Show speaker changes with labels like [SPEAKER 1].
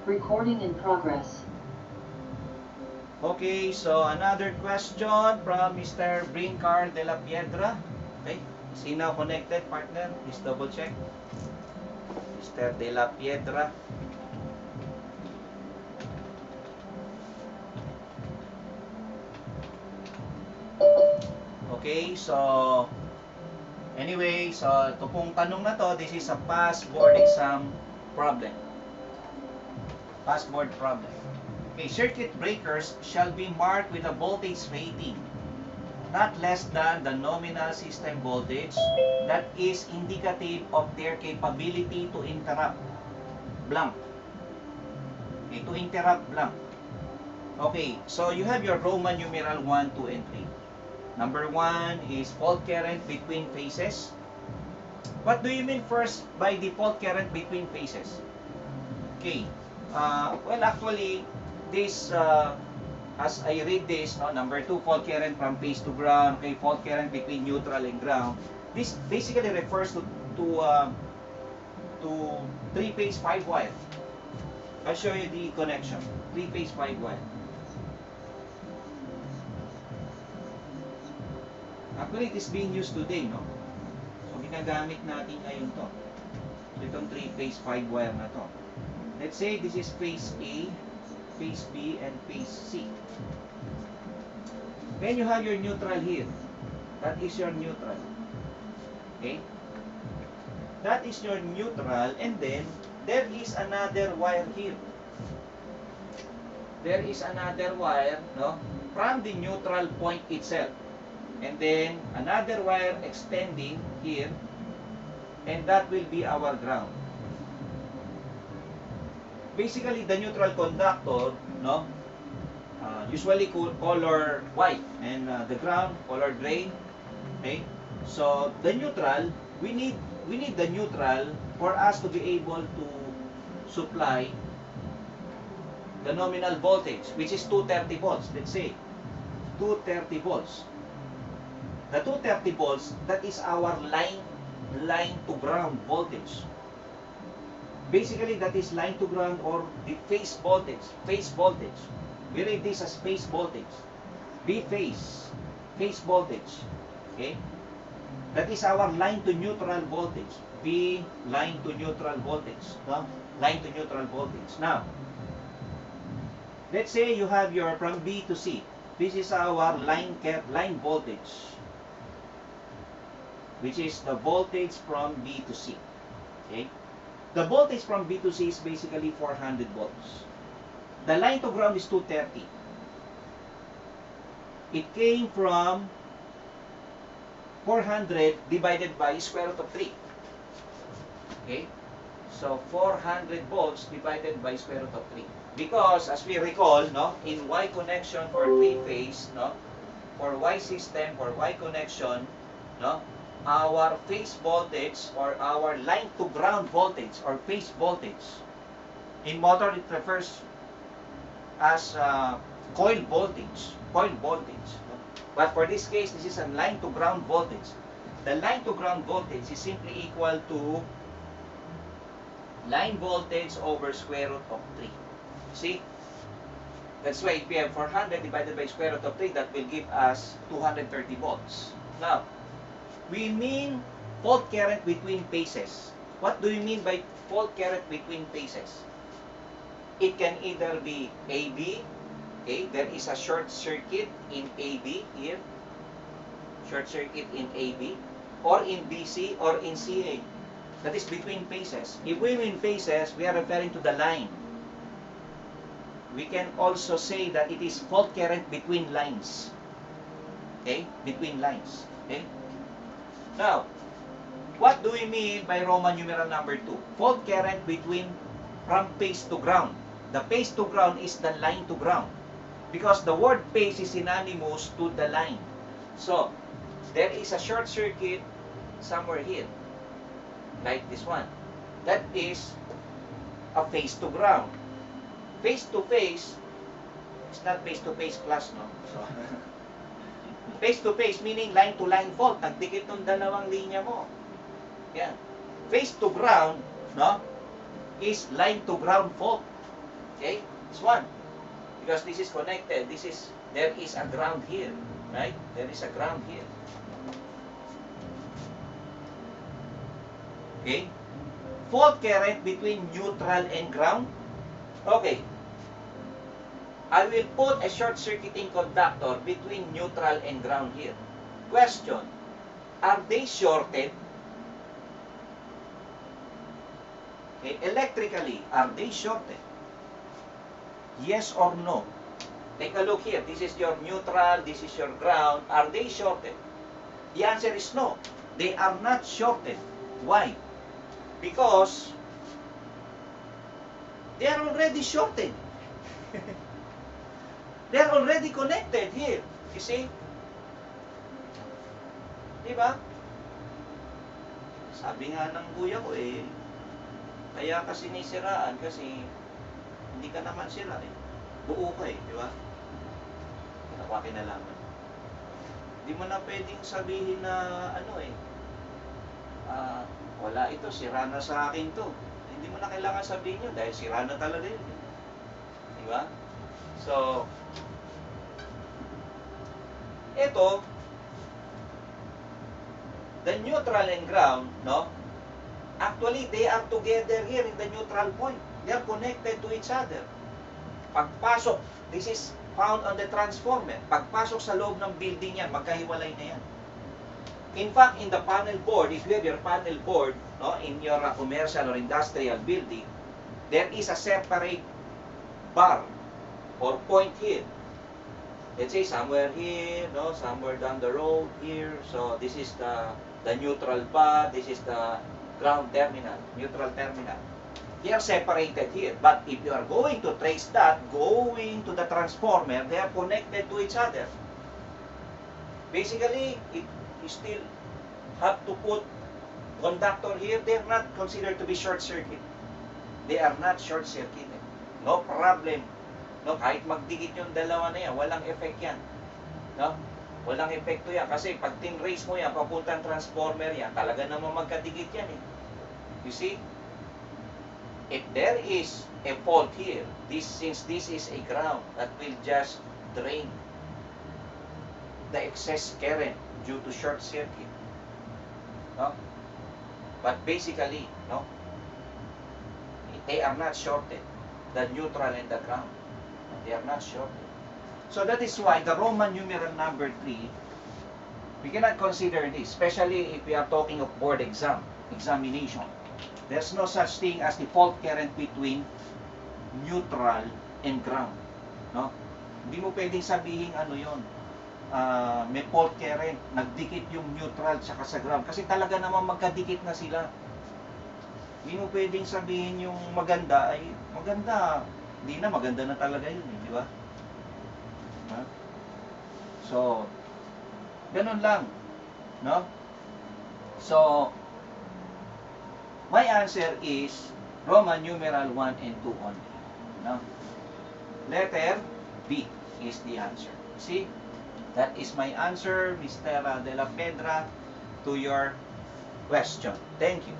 [SPEAKER 1] Recording in progress.
[SPEAKER 2] Okay, so another question from Mr. Brincar de la Piedra. Okay, is he now connected, partner? Please double check. Mr. de la Piedra. Okay, so anyway, so ito pong tanong na to, this is a past board exam problem. Past board problem. Okay, circuit breakers shall be marked with a voltage rating not less than the nominal system voltage that is indicative of their capability to interrupt blank. Okay, to interrupt blank. Okay, so you have your Roman numeral 1, 2, and 3. Number 1 is fault current between phases. What do you mean first by the fault current between phases? Okay, well actually, this, as I read this, no, number 2, fault current from phase to ground, okay, fault current between neutral and ground. This basically refers to three-phase 5-wire. I'll show you the connection. Three-phase 5-wire. Actually, it is being used today, no? So, ginagamit natin ngayon to. So, itong three-phase 5-wire na to. Let's say this is phase A, phase B, and phase C. Then you have your neutral here. That is your neutral. Okay? That is your neutral, and then there is another wire here. There is another wire, no, from the neutral point itself. And then another wire extending here, and that will be our ground. Basically, the neutral conductor, no, usually color white, and the ground color gray. Okay, so the neutral, we need the neutral for us to be able to supply the nominal voltage, which is 230 volts. Let's say 230 volts. The 230 volts, that is our line to ground voltage. Basically, that is line to ground, or the phase voltage. Phase voltage. We read this as phase voltage. B phase voltage. Okay? That is our line to neutral voltage. B line to neutral voltage. No? Line to neutral voltage. Now, let's say you have your from B to C. This is our line voltage, which is the voltage from B to C. Okay? The voltage from B to C is basically 400 volts. The line to ground is 230. It came from 400 divided by square root of 3. Okay? So 400 volts divided by square root of 3. Because as we recall, no, in Y connection for 3-phase, no, for Y system, for Y connection, no, our phase voltage, or our line to ground voltage, or phase voltage, in motor it refers as coil voltage. No? But for this case, this is a line to ground voltage. The line to ground voltage is simply equal to line voltage over square root of 3. See? That's why if we have 400 divided by square root of 3, that will give us 230 volts. Now, we mean fault current between phases. What do you mean by fault current between phases? It can either be AB, okay, there is a short circuit in AB here, short circuit in AB, or in BC, or in CA. That is between phases. If we mean phases, we are referring to the line. We can also say that it is fault current between lines. Okay? Between lines. Okay? Now, what do we mean by Roman numeral number 2? Fault current between from phase to ground. The phase to ground is the line to ground. Because the word phase is synonymous to the line. So, there is a short circuit somewhere here. Like this one. That is a phase to ground. Face to face, it's not face to face class, no? So, face to face meaning line to line fault. Nagdikit ng dalawang linya mo. Yan. Face to ground, no? Is line to ground fault. Okay? It's 1. Because this is connected. There is a ground here. Right? There is a ground here. Okay? Fault current between neutral and ground. Okay. I will put a short-circuiting conductor between neutral and ground here. Question. Are they shorted? Okay, electrically, are they shorted? Yes or no? Take a look here. This is your neutral, this is your ground. Are they shorted? The answer is no. They are not shorted. Why? Because they are already shorted. They are already connected here. You see? Diba? Sabi nga ng kuya ko kaya kasi sinisiraan kasi hindi ka naman sira buo ka di ba? Wala ka kinalaman. Hindi mo na pwedeng sabihin na wala ito, sira na sa akin to. Hindi mo na kailangan sabihin yun dahil sira na talaga yun. Di ba? So, ito, the neutral and ground, no? Actually, they are together here in the neutral point. They are connected to each other. Pagpasok, this is found on the transformer. Pagpasok sa loob ng building yan, magkahiwalay na yan. In fact, in the panel board, if you have your panel board, no, in your commercial or industrial building, there is a separate bar or point here. Let's say somewhere here, no, somewhere down the road here. So this is the neutral bar, this is the ground terminal, neutral terminal. They are separated here. But if you are going to trace that, going to the transformer, they are connected to each other. Basically, you still have to put conductor here. They are not considered to be short circuit. They are not short circuited. No problem. No, kahit magdikit yung dalawa na yan, walang effect yan. No? Walang epekto yan. Kasi pag tin-race mo yan, papuntang transformer yan, talaga naman magkadikit yan You see? If there is a fault here, since this is a ground, that will just drain the excess current due to short circuit. No? But basically, no, they are not shorted. The neutral and the ground. They are not shorted. So that is why the Roman numeral number 3, we cannot consider this, especially if we are talking of board examination. There's no such thing as the fault current between neutral and ground. No? Hindi mo pwedeng sabihin yon. May fault current, nagdikit yung neutral tsaka sa ground. Kasi talaga naman magkadikit na sila. Hindi mo pwedeng sabihin yung maganda ay maganda. Hindi na, maganda na talaga yun, di ba? So, ganun lang. No? So, my answer is Roman numeral 1 and 2 only. No? Letter B is the answer. See? That is my answer, Mr. De La Pedra, to your question. Thank you.